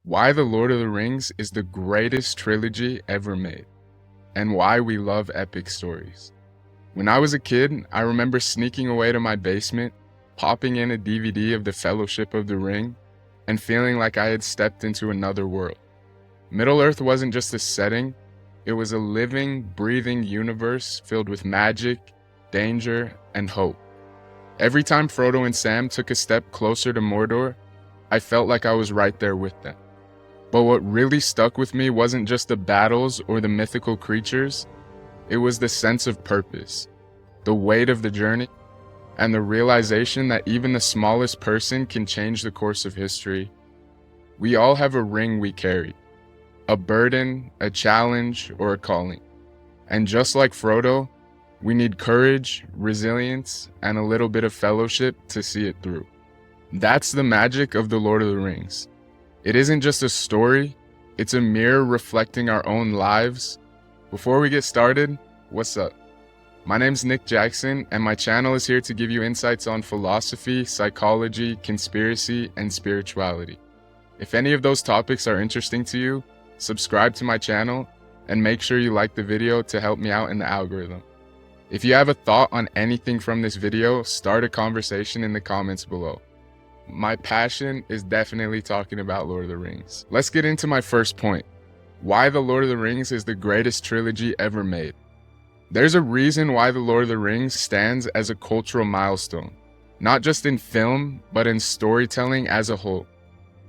why The Lord of the Rings is the greatest trilogy ever made, and why we love epic stories. When I was a kid, I remember sneaking away to my basement, popping in a DVD of The Fellowship of the Ring, and feeling like I had stepped into another world. Middle-earth wasn't just a setting, it was a living, breathing universe filled with magic, danger, and hope. Every time Frodo and Sam took a step closer to Mordor, I felt like I was right there with them. But what really stuck with me wasn't just the battles or the mythical creatures, it was the sense of purpose, the weight of the journey, and the realization that even the smallest person can change the course of history. We all have a ring we carry, a burden, a challenge, or a calling. And just like Frodo, we need courage, resilience, and a little bit of fellowship to see it through. That's the magic of The Lord of the Rings. It isn't just a story, it's a mirror reflecting our own lives. Before we get started, what's up? My name's Nick Jackson, and my channel is here to give you insights on philosophy, psychology, conspiracy, and spirituality. If any of those topics are interesting to you, subscribe to my channel, and make sure you like the video to help me out in the algorithm. If you have a thought on anything from this video, start a conversation in the comments below. My passion is definitely talking about Lord of the Rings. Let's get into my first point. Why The Lord of the Rings is the greatest trilogy ever made. There's a reason why The Lord of the Rings stands as a cultural milestone, not just in film, but in storytelling as a whole.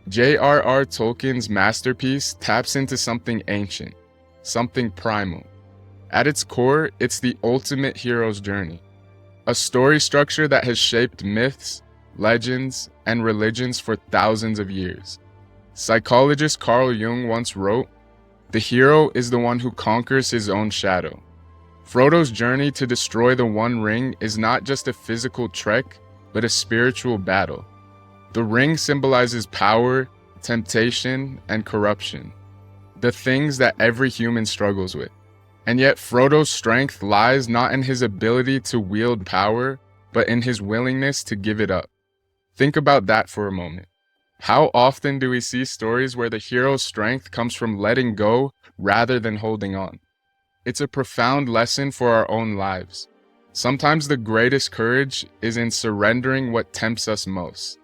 J.R.R. Tolkien's masterpiece taps into something ancient, something primal. At its core, it's the ultimate hero's journey, a story structure that has shaped myths, legends, and religions for thousands of years. Psychologist Carl Jung once wrote, "The hero is the one who conquers his own shadow." Frodo's journey to destroy the One Ring is not just a physical trek, but a spiritual battle. The ring symbolizes power, temptation, and corruption, the things that every human struggles with. And yet Frodo's strength lies not in his ability to wield power, but in his willingness to give it up. Think about that for a moment. How often do we see stories where the hero's strength comes from letting go rather than holding on? It's a profound lesson for our own lives. Sometimes the greatest courage is in surrendering what tempts us most.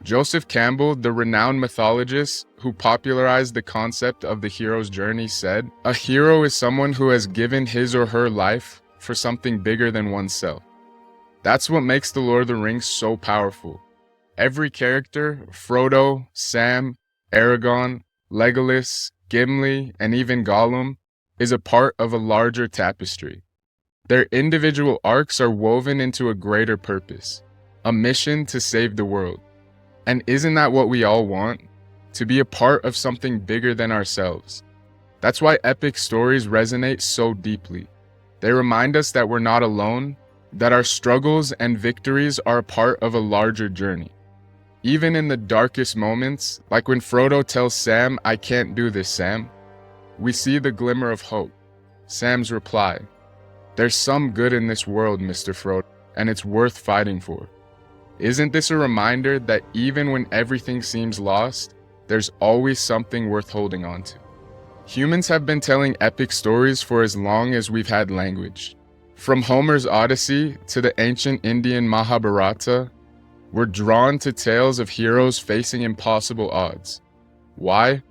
Joseph Campbell, the renowned mythologist who popularized the concept of the hero's journey, said, "A hero is someone who has given his or her life for something bigger than oneself." That's what makes The Lord of the Rings so powerful. Every character, Frodo, Sam, Aragorn, Legolas, Gimli, and even Gollum, is a part of a larger tapestry. Their individual arcs are woven into a greater purpose, a mission to save the world. And isn't that what we all want? To be a part of something bigger than ourselves. That's why epic stories resonate so deeply. They remind us that we're not alone, that our struggles and victories are a part of a larger journey. Even in the darkest moments, like when Frodo tells Sam, "I can't do this, Sam," we see the glimmer of hope. Sam's reply, "There's some good in this world, Mr. Frodo, and it's worth fighting for." Isn't this a reminder that even when everything seems lost, there's always something worth holding on to? Humans have been telling epic stories for as long as we've had language. From Homer's Odyssey to the ancient Indian Mahabharata, we're drawn to tales of heroes facing impossible odds. Why?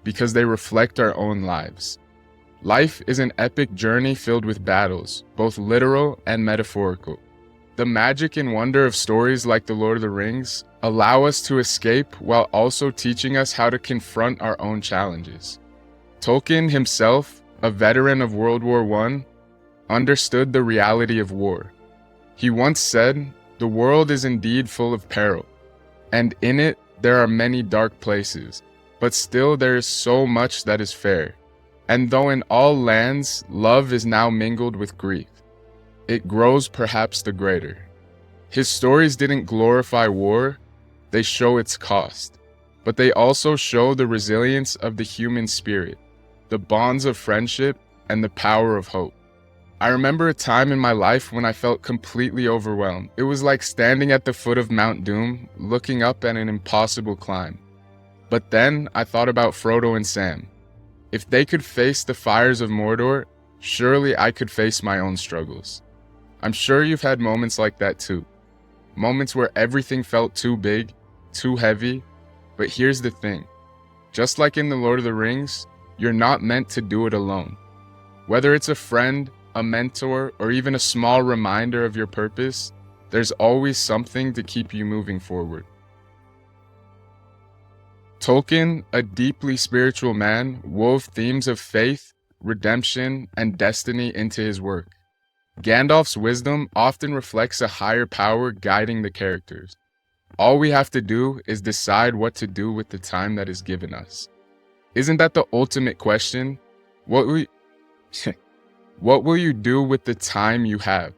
Because they reflect our own lives. Life is an epic journey filled with battles, both literal and metaphorical. The magic and wonder of stories like The Lord of the Rings allow us to escape while also teaching us how to confront our own challenges. Tolkien himself, a veteran of World War I, understood the reality of war. He once said, "The world is indeed full of peril, and in it there are many dark places, but still there is so much that is fair. And though in all lands love is now mingled with grief, it grows perhaps the greater." His stories didn't glorify war, they show its cost, but they also show the resilience of the human spirit, the bonds of friendship, and the power of hope. I remember a time in my life when I felt completely overwhelmed. It was like standing at the foot of Mount Doom, looking up at an impossible climb. But then I thought about Frodo and Sam. If they could face the fires of Mordor, surely I could face my own struggles. I'm sure you've had moments like that too. Moments where everything felt too big, too heavy. But here's the thing. Just like in The Lord of the Rings, you're not meant to do it alone. Whether it's a friend, a mentor, or even a small reminder of your purpose, there's always something to keep you moving forward. Tolkien, a deeply spiritual man, wove themes of faith, redemption, and destiny into his work. Gandalf's wisdom often reflects a higher power guiding the characters. All we have to do is decide what to do with the time that is given us. Isn't that the ultimate question? What will you do with the time you have?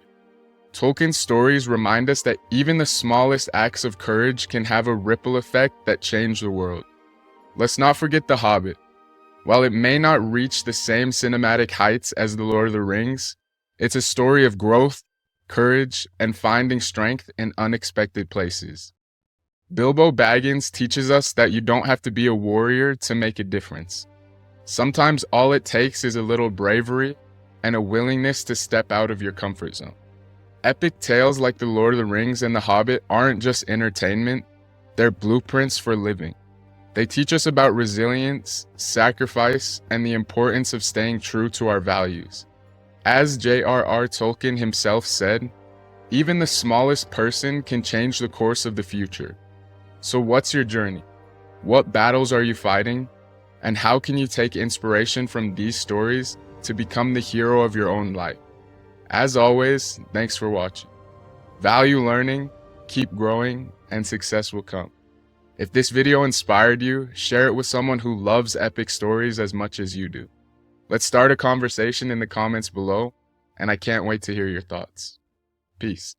Tolkien's stories remind us that even the smallest acts of courage can have a ripple effect that change the world. Let's not forget The Hobbit. While it may not reach the same cinematic heights as The Lord of the Rings, it's a story of growth, courage, and finding strength in unexpected places. Bilbo Baggins teaches us that you don't have to be a warrior to make a difference. Sometimes all it takes is a little bravery and a willingness to step out of your comfort zone. Epic tales like The Lord of the Rings and The Hobbit aren't just entertainment, they're blueprints for living. They teach us about resilience, sacrifice, and the importance of staying true to our values. As J.R.R. Tolkien himself said, even the smallest person can change the course of the future. So what's your journey? What battles are you fighting? And how can you take inspiration from these stories to become the hero of your own life? As always, thanks for watching. Value learning, keep growing, and success will come. If this video inspired you, share it with someone who loves epic stories as much as you do. Let's start a conversation in the comments below, and I can't wait to hear your thoughts. Peace.